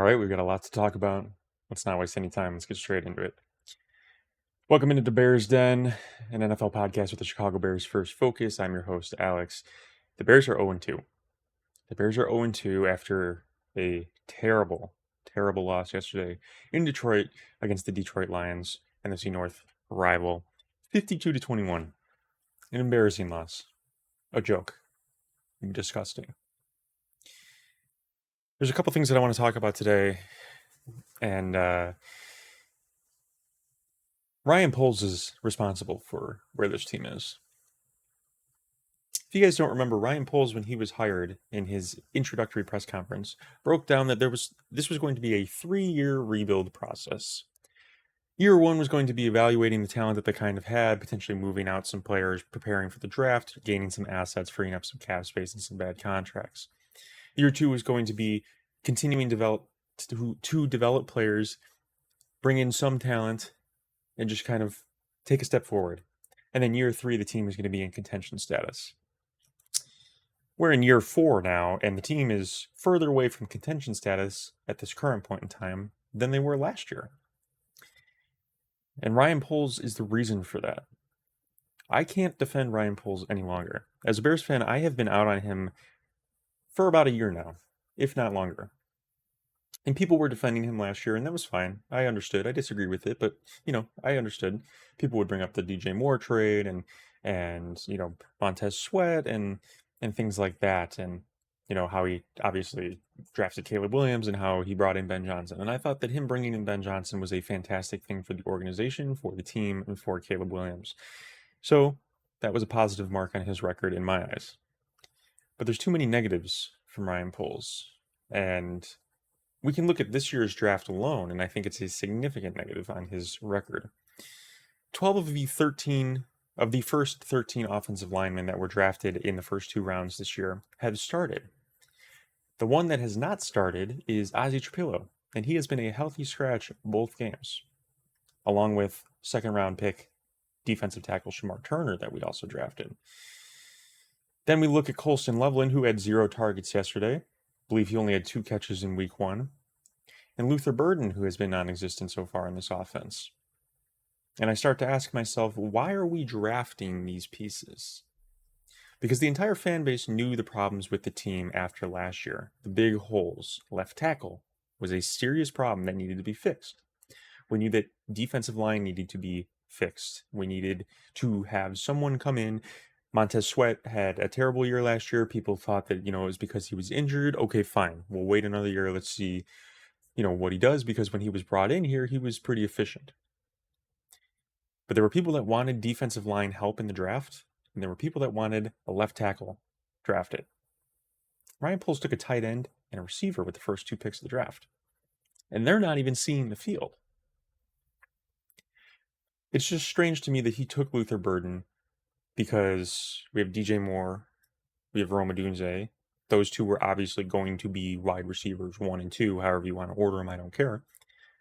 All right, we've got a lot to talk about. Let's not waste any time. Let's get straight into it. Welcome into DaBearsDen, an NFL podcast with the Chicago Bears First Focus. I'm your host, Alex. The Bears are 0-2. The Bears are 0-2 after a terrible, terrible loss yesterday in Detroit against the Detroit Lions, NFC North rival, 52-21. An embarrassing loss. A joke. Disgusting. There's a couple things that I want to talk about today, and Ryan Poles is responsible for where this team is. If you guys don't remember, Ryan Poles, when he was hired in his introductory press conference, broke down that this was going to be a 3-year rebuild process. Year one was going to be evaluating the talent that they kind of had, potentially moving out some players, preparing for the draft, gaining some assets, freeing up some cap space and some bad contracts. Year two was going to be continuing to develop players, bring in some talent, and just kind of take a step forward. And then year three, the team is going to be in contention status. We're in year 4 now, and the team is further away from contention status at this current point in time than they were last year. And Ryan Poles is the reason for that. I can't defend Ryan Poles any longer. As a Bears fan, I have been out on him for about a year now, if not longer. And people were defending him last year, and that was fine. I understood. I disagree with it, but, I understood. People would bring up the DJ Moore trade and Montez Sweat and things like that, and, how he obviously drafted Caleb Williams and how he brought in Ben Johnson. And I thought that him bringing in Ben Johnson was a fantastic thing for the organization, for the team, and for Caleb Williams. So that was a positive mark on his record in my eyes. But there's too many negatives from Ryan Poles, and we can look at this year's draft alone, and I think it's a significant negative on his record. 12 of the first 13 offensive linemen that were drafted in the first 2 rounds this year have started. The one that has not started is Ozzie Trapilo, and he has been a healthy scratch both games, along with second-round pick defensive tackle Shamar Turner that we also drafted. Then we look at Colston Loveland, who had 0 targets yesterday. I believe he only had 2 catches in week 1. And Luther Burden, who has been non-existent so far in this offense. And I start to ask myself, why are we drafting these pieces? Because the entire fan base knew the problems with the team after last year. The big holes. Left tackle was a serious problem that needed to be fixed. We knew that defensive line needed to be fixed. We needed to have someone come in. Montez Sweat had a terrible year last year. People thought that, it was because he was injured. Okay, fine. We'll wait another year. Let's see, what he does, because when he was brought in here, he was pretty efficient. But there were people that wanted defensive line help in the draft, and there were people that wanted a left tackle drafted. Ryan Poles took a tight end and a receiver with the first 2 picks of the draft, and they're not even seeing the field. It's just strange to me that he took Luther Burden, because we have DJ Moore, we have Rome Odunze. Those 2 were obviously going to be wide receivers 1 and 2, however you want to order them, I don't care.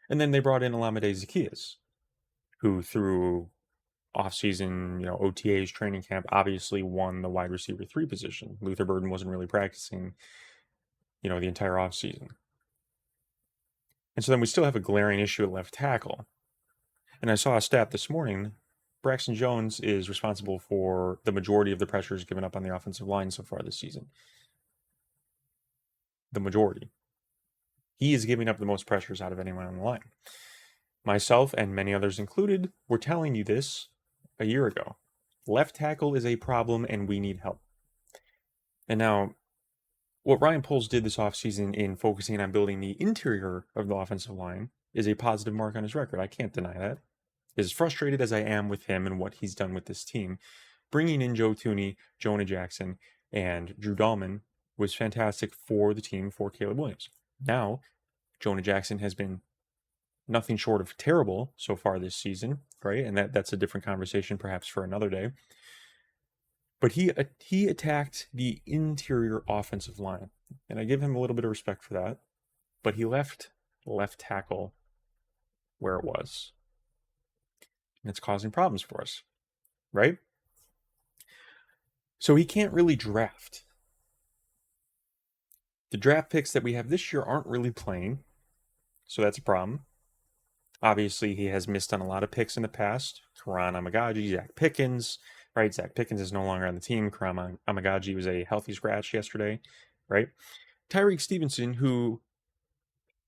And then they brought in Olamide Zaccheaus, who through offseason, OTAs, training camp, obviously won the wide receiver 3 position. Luther Burden wasn't really practicing, the entire offseason. And so then we still have a glaring issue at left tackle. And I saw a stat this morning. Braxton Jones is responsible for the majority of the pressures given up on the offensive line so far this season. The majority. He is giving up the most pressures out of anyone on the line. Myself and many others included were telling you this a year ago. Left tackle is a problem and we need help. And now, what Ryan Poles did this offseason in focusing on building the interior of the offensive line is a positive mark on his record. I can't deny that. As frustrated as I am with him and what he's done with this team, bringing in Joe Thuney, Jonah Jackson, and Drew Dahlman was fantastic for the team, for Caleb Williams. Now, Jonah Jackson has been nothing short of terrible so far this season, right? And that's a different conversation perhaps for another day. But he attacked the interior offensive line, and I give him a little bit of respect for that. But he left tackle where it was. And it's causing problems for us, right? So he can't really draft. The draft picks that we have this year aren't really playing. so that's a problem. Obviously, he has missed on a lot of picks in the past. Karan Amagaji, Zach Pickens, right? Zach Pickens is no longer on the team. Karan Amagaji was a healthy scratch yesterday, right? Tyreek Stevenson, who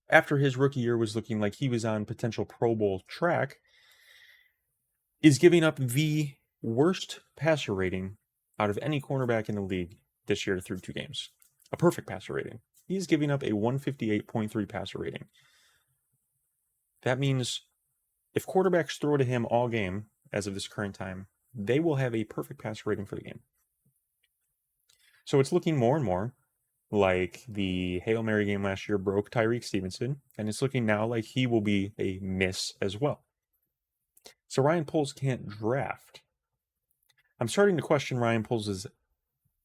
after his rookie year was looking like he was on potential Pro Bowl track, is giving up the worst passer rating out of any cornerback in the league this year through 2 games. A perfect passer rating. He's giving up a 158.3 passer rating. That means if quarterbacks throw to him all game, as of this current time, they will have a perfect passer rating for the game. So it's looking more and more like the Hail Mary game last year broke Tyreek Stevenson, and it's looking now like he will be a miss as well. So Ryan Poles can't draft. I'm starting to question Ryan Poles'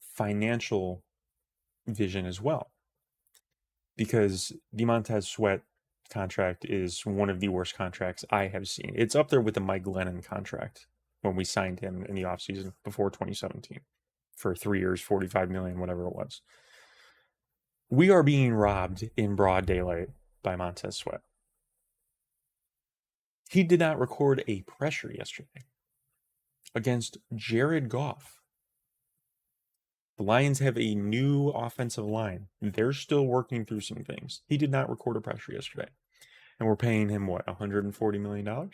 financial vision as well, because the Montez Sweat contract is one of the worst contracts I have seen. It's up there with the Mike Glennon contract when we signed him in the offseason before 2017 for 3 years, 45 million, whatever it was. We are being robbed in broad daylight by Montez Sweat. He did not record a pressure yesterday against Jared Goff. The Lions have a new offensive line. They're still working through some things. He did not record a pressure yesterday. And we're paying him, what, $140 million?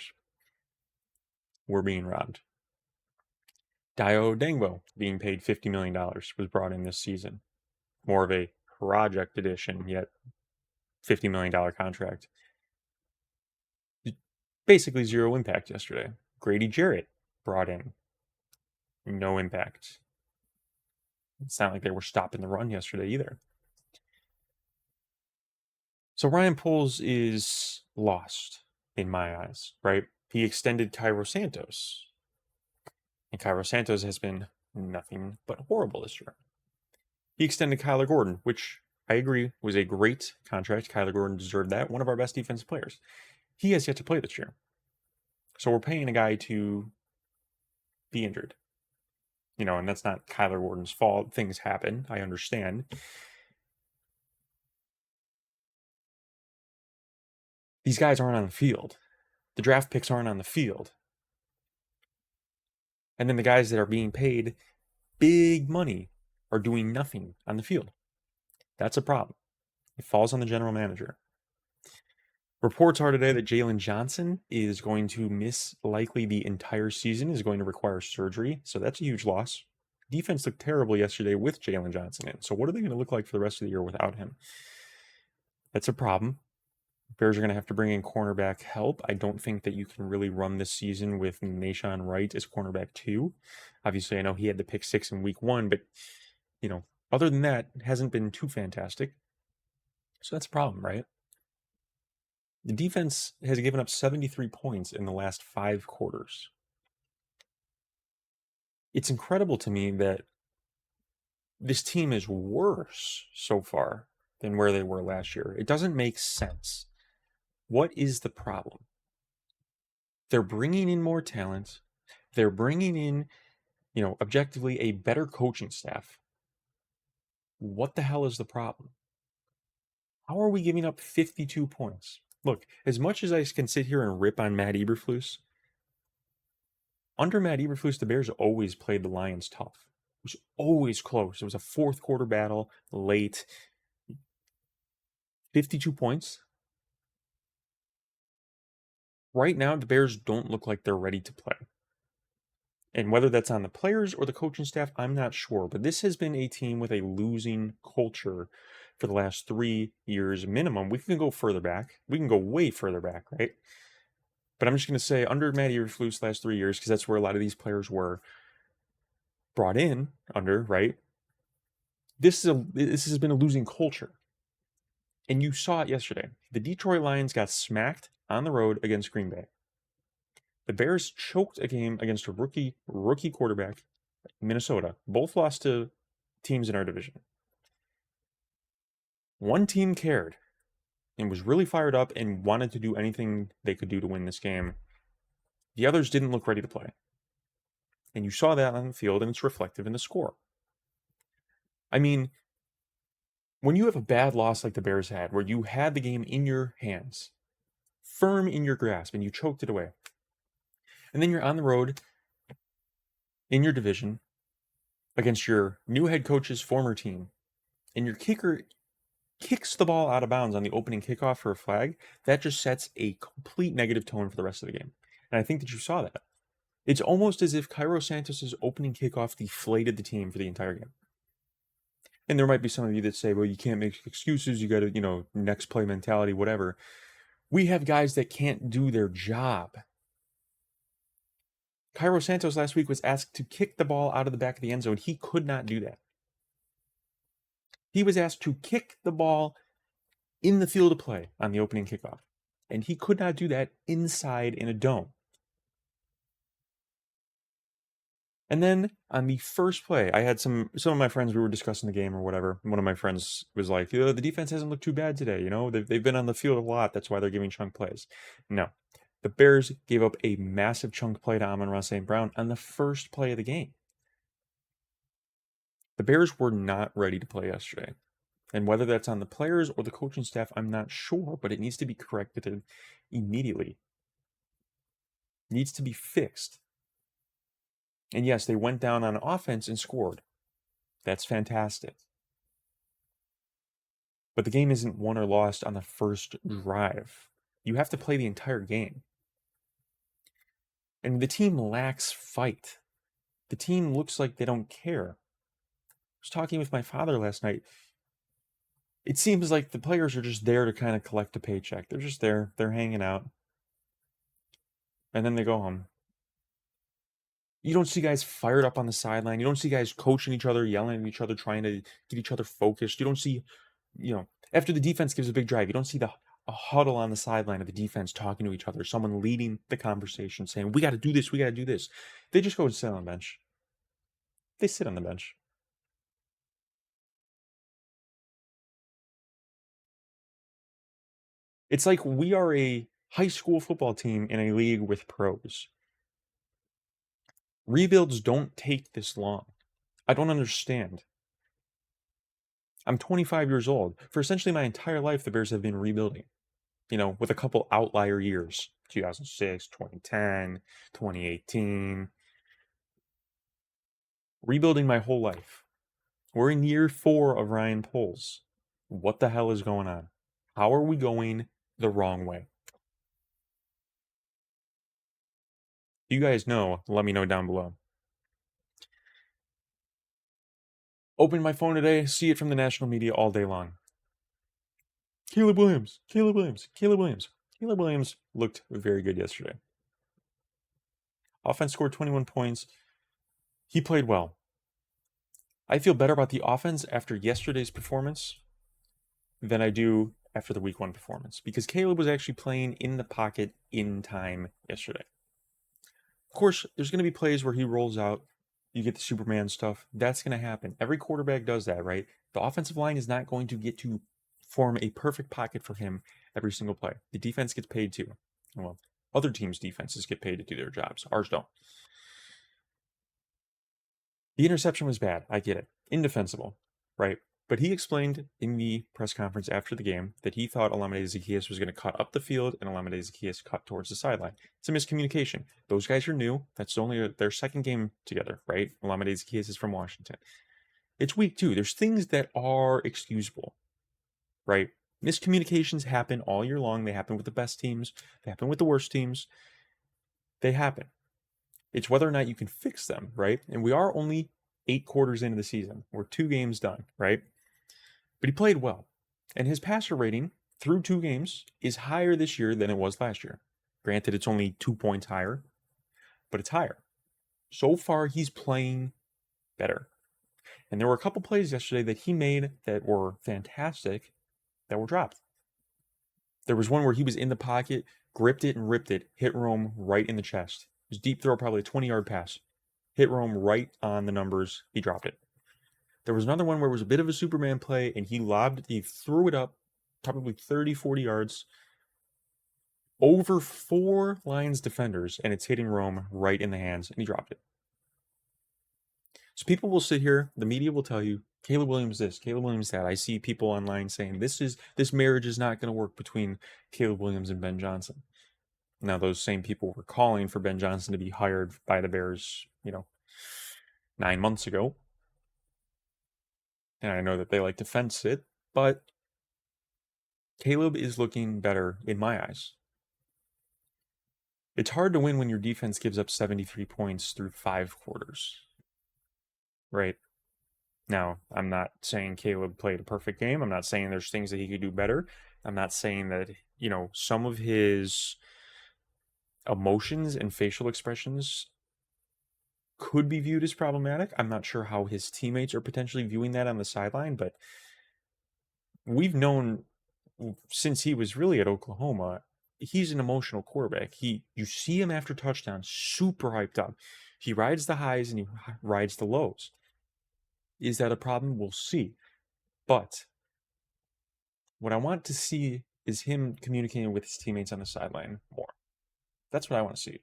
We're being robbed. Dio Dengbo, being paid $50 million, was brought in this season. More of a project edition, yet $50 million contract. Basically zero impact yesterday. Grady Jarrett brought in. No impact. It's not like they were stopping the run yesterday either. So Ryan Poles is lost in my eyes, right? He extended Cairo Santos. And Cairo Santos has been nothing but horrible this year. He extended Kyler Gordon, which I agree was a great contract. Kyler Gordon deserved that. One of our best defensive players. He has yet to play this year. So we're paying a guy to be injured. You know, and that's not Kyler Gordon's fault. Things happen. I understand. These guys aren't on the field. The draft picks aren't on the field. And then the guys that are being paid big money are doing nothing on the field. That's a problem. It falls on the general manager. Reports are today that Jalen Johnson is going to miss likely the entire season, is going to require surgery. So that's a huge loss. Defense looked terrible yesterday with Jalen Johnson in. So what are they going to look like for the rest of the year without him? That's a problem. Bears are going to have to bring in cornerback help. I don't think that you can really run this season with Nashawn Wright as cornerback 2. Obviously, I know he had the pick 6 in week 1, but, you know, other than that, it hasn't been too fantastic. So that's a problem, right? The defense has given up 73 points in the last 5 quarters. It's incredible to me that this team is worse so far than where they were last year. It doesn't make sense. What is the problem? They're bringing in more talent. They're bringing in, you know, objectively a better coaching staff. What the hell is the problem? How are we giving up 52 points? Look, as much as I can sit here and rip on Matt Eberflus, under Matt Eberflus, the Bears always played the Lions tough. It was always close. It was a 4th quarter battle, late. 52 points. Right now, the Bears don't look like they're ready to play. And whether that's on the players or the coaching staff, I'm not sure. But this has been a team with a losing culture for the last 3 years minimum. We can go further back. We can go way further back, right? But I'm just going to say under Matt Eberflus last 3 years, because that's where a lot of these players were brought in under, right? This has been a losing culture. And you saw it yesterday. The Detroit Lions got smacked on the road against Green Bay. The Bears choked a game against a rookie quarterback, Minnesota. Both lost to teams in our division. One team cared and was really fired up and wanted to do anything they could do to win this game. The others didn't look ready to play. And you saw that on the field, and it's reflective in the score. I mean, when you have a bad loss like the Bears had, where you had the game in your hands, firm in your grasp, and you choked it away, and then you're on the road in your division against your new head coach's former team, and your kicker kicks the ball out of bounds on the opening kickoff for a flag, that just sets a complete negative tone for the rest of the game. And I think that you saw that. It's almost as if Cairo Santos's opening kickoff deflated the team for the entire game. And there might be some of you that say, well, you can't make excuses. You got to, next play mentality, whatever. We have guys that can't do their job. Cairo Santos last week was asked to kick the ball out of the back of the end zone. He could not do that. He was asked to kick the ball in the field of play on the opening kickoff. And he could not do that inside in a dome. And then on the first play, I had some of my friends, we were discussing the game or whatever. One of my friends was like, the defense hasn't looked too bad today. They've been on the field a lot. That's why they're giving chunk plays. No, the Bears gave up a massive chunk play to Amon-Ra St. Brown on the first play of the game. The Bears were not ready to play yesterday. And whether that's on the players or the coaching staff, I'm not sure, but it needs to be corrected immediately. It needs to be fixed. And yes, they went down on offense and scored. That's fantastic. But the game isn't won or lost on the first drive. You have to play the entire game. And the team lacks fight. The team looks like they don't care. I was talking with my father last night. It seems like the players are just there to kind of collect a paycheck. They're just there. They're hanging out. And then they go home. You don't see guys fired up on the sideline. You don't see guys coaching each other, yelling at each other, trying to get each other focused. You don't see, after the defense gives a big drive, you don't see a huddle on the sideline of the defense talking to each other, someone leading the conversation saying, we got to do this, we got to do this. They just go and sit on the bench. They sit on the bench. It's like we are a high school football team in a league with pros. Rebuilds don't take this long. I don't understand. I'm 25 years old. For essentially my entire life, the Bears have been rebuilding, with a couple outlier years, 2006, 2010, 2018. Rebuilding my whole life. We're in year 4 of Ryan Poles. What the hell is going on? How are we going the wrong way? You guys know, let me know down below. Open my phone today, see it from the national media all day long. Caleb Williams looked very good yesterday. Offense scored 21 points. He played well. I feel better about the offense after yesterday's performance than I do after the week 1 performance, because Caleb was actually playing in the pocket in time yesterday. Of course, there's going to be plays where he rolls out, you get the Superman stuff. That's going to happen. Every quarterback does that, right? The offensive line is not going to get to form a perfect pocket for him every single play. The defense gets paid too. Well, other teams' defenses get paid to do their jobs. Ours don't. The interception was bad. I get it. Indefensible, right? But he explained in the press conference after the game that he thought Olamide Zaccheaus was going to cut up the field and Olamide Zaccheaus cut towards the sideline. It's a miscommunication. Those guys are new. That's only their second game together, right? Olamide Zaccheaus is from Washington. It's week 2. There's things that are excusable, right? Miscommunications happen all year long. They happen with the best teams. They happen with the worst teams. They happen. It's whether or not you can fix them, right? And we are only 8 quarters into the season. We're 2 games done, right? But he played well. And his passer rating through 2 games is higher this year than it was last year. Granted, it's only 2 points higher, but it's higher. So far, he's playing better. And there were a couple plays yesterday that he made that were fantastic that were dropped. There was one where he was in the pocket, gripped it and ripped it, hit Rome right in the chest. It was deep throw, probably a 20-yard pass. Hit Rome right on the numbers. He dropped it. There was another one where it was a bit of a Superman play, and he threw it up probably 30, 40 yards over 4 Lions defenders, and it's hitting Rome right in the hands, and he dropped it. So people will sit here, the media will tell you, Caleb Williams this, Caleb Williams that. I see people online saying this marriage is not going to work between Caleb Williams and Ben Johnson. Now, those same people were calling for Ben Johnson to be hired by the Bears, 9 months ago. And I know that they like to fence it, but Caleb is looking better in my eyes. It's hard to win when your defense gives up 73 points through 5 quarters. Right? Now, I'm not saying Caleb played a perfect game. I'm not saying there's things that he could do better. I'm not saying that, some of his emotions and facial expressions could be viewed as problematic. I'm not sure how his teammates are potentially viewing that on the sideline, but we've known since he was really at Oklahoma, he's an emotional quarterback. You see him after touchdowns, super hyped up. He rides the highs and he rides the lows. Is that a problem? We'll see. But what I want to see is him communicating with his teammates on the sideline more. That's what I want to see.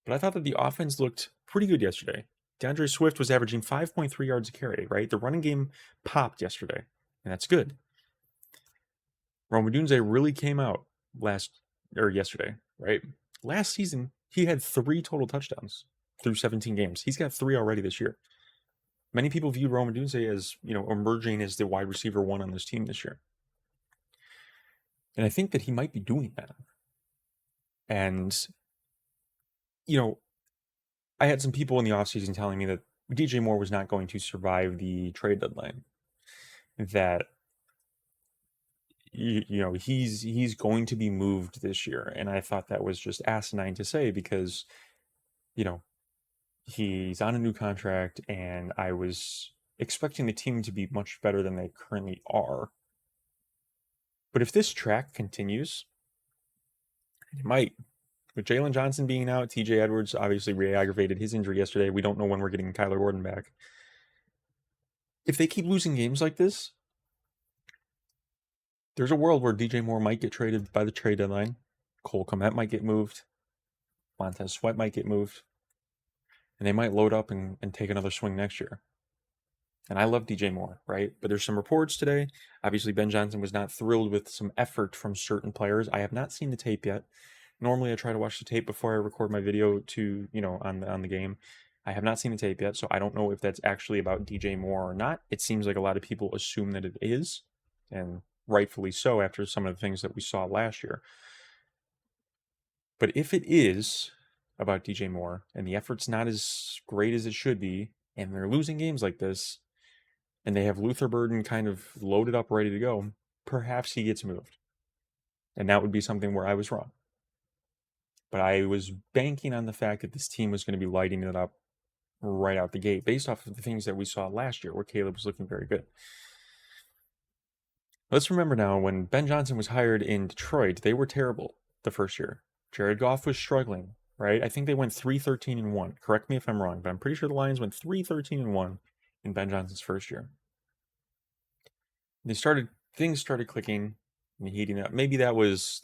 But I thought that the offense looked pretty good yesterday. DeAndre Swift was averaging 5.3 yards a carry, right? The running game popped yesterday, and that's good. Rome Odunze really came out yesterday, right? Last season, he had 3 total touchdowns through 17 games. He's got 3 already this year. Many people viewed Rome Odunze as, emerging as the wide receiver 1 on this team this year. And I think that he might be doing that. And, I had some people in the offseason telling me that DJ Moore was not going to survive the trade deadline. That, he's going to be moved this year. And I thought that was just asinine to say because, he's on a new contract and I was expecting the team to be much better than they currently are. But if this track continues, it might. With Jalen Johnson being out, TJ Edwards obviously re-aggravated his injury yesterday. We don't know when we're getting Kyler Gordon back. If they keep losing games like this, there's a world where DJ Moore might get traded by the trade deadline. Cole Kmet might get moved. Montez Sweat might get moved. And they might load up and take another swing next year. And I love DJ Moore, right? But there's some reports today. Obviously, Ben Johnson was not thrilled with some effort from certain players. I have not seen the tape yet. Normally, I try to watch the tape before I record my video to, on the game. I have not seen the tape yet, so I don't know if that's actually about DJ Moore or not. It seems like a lot of people assume that it is, and rightfully so after some of the things that we saw last year. But if it is about DJ Moore and the effort's not as great as it should be, and they're losing games like this, and they have Luther Burden kind of loaded up, ready to go, perhaps he gets moved. And that would be something where I was wrong. But I was banking on the fact that this team was going to be lighting it up right out the gate based off of the things that we saw last year where Caleb was looking very good. Let's remember now, when Ben Johnson was hired in Detroit, they were terrible the first year. Jared Goff was struggling, right? I think they went 3-13-1. Correct me if I'm wrong, but I'm pretty sure the Lions went 3-13-1 in Ben Johnson's first year. Things started clicking and heating up. Maybe that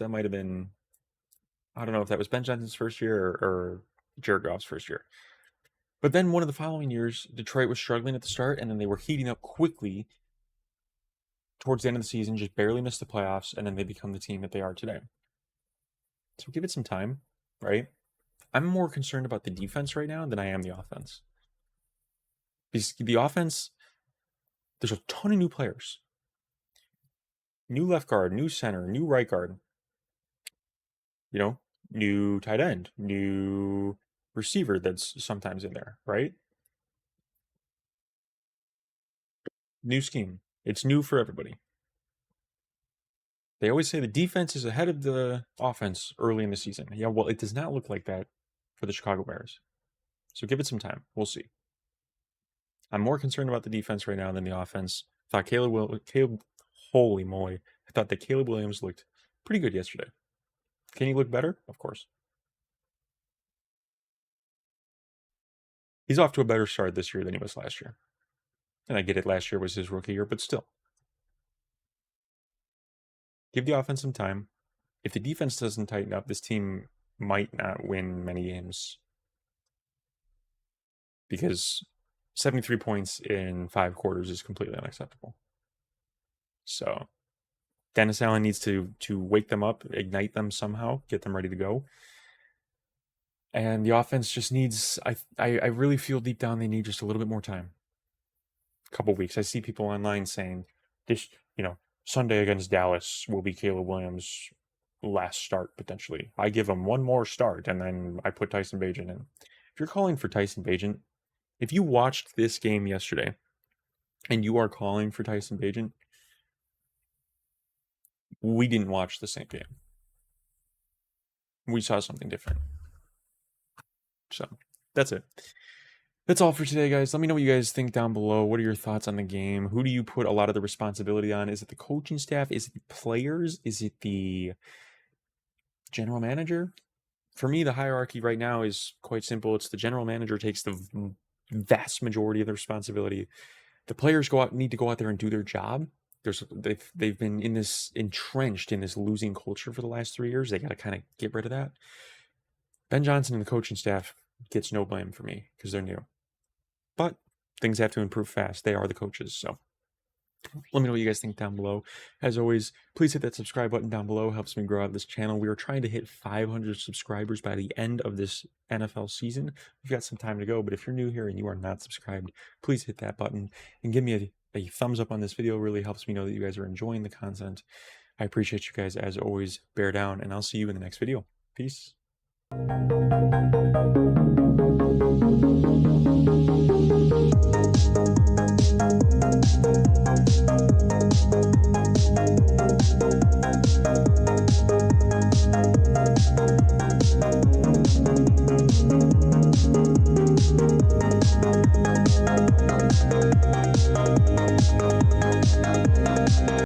might have been, I don't know if that was Ben Johnson's first year or Jared Goff's first year. But then one of the following years, Detroit was struggling at the start, and then they were heating up quickly towards the end of the season, just barely missed the playoffs, and then they become the team that they are today. So give it some time, right? I'm more concerned about the defense right now than I am the offense. Because the offense, there's a ton of new players. New left guard, new center, new right guard. New tight end, new receiver that's sometimes in there, right? New scheme. It's new for everybody. They always say the defense is ahead of the offense early in the season. Yeah, well, it does not look like that for the Chicago Bears. So give it some time. We'll see. I'm more concerned about the defense right now than the offense. I thought holy moly. I thought that Caleb Williams looked pretty good yesterday. Can he look better? Of course. He's off to a better start this year than he was last year. And I get it, last year was his rookie year, but still. Give the offense some time. If the defense doesn't tighten up, this team might not win many games. Because 73 points in 5 quarters is completely unacceptable. So Dennis Allen needs to wake them up, ignite them somehow, get them ready to go. And the offense just needs, I really feel deep down they need just a little bit more time. A couple weeks. I see people online saying this, Sunday against Dallas will be Caleb Williams' last start potentially. I give him one more start and then I put Tyson Bagent in. If you're calling for Tyson Bagent, if you watched this game yesterday and you are calling for Tyson Bagent, we didn't watch the same game. We saw something different. So that's it. That's all for today, guys. Let me know what you guys think down below. What are your thoughts on the game? Who do you put a lot of the responsibility on? Is it the coaching staff? Is it the players? Is it the general manager? For me, the hierarchy right now is quite simple. It's the general manager takes the vast majority of the responsibility. The players need to go out there and do their job. They've been entrenched in this losing culture for the last 3 years. They got to kind of get rid of that. Ben Johnson and the coaching staff gets no blame for me because they're new. But things have to improve fast. They are the coaches. So let me know what you guys think down below. As always, please hit that subscribe button down below. It helps me grow out this channel. We are trying to hit 500 subscribers by the end of this NFL season. We've got some time to go, but if you're new here and you are not subscribed, please hit that button and give me a thumbs up on this video. It really helps me know that you guys are enjoying the content. I appreciate you guys as always. Bear down, and I'll see you in the next video. Peace.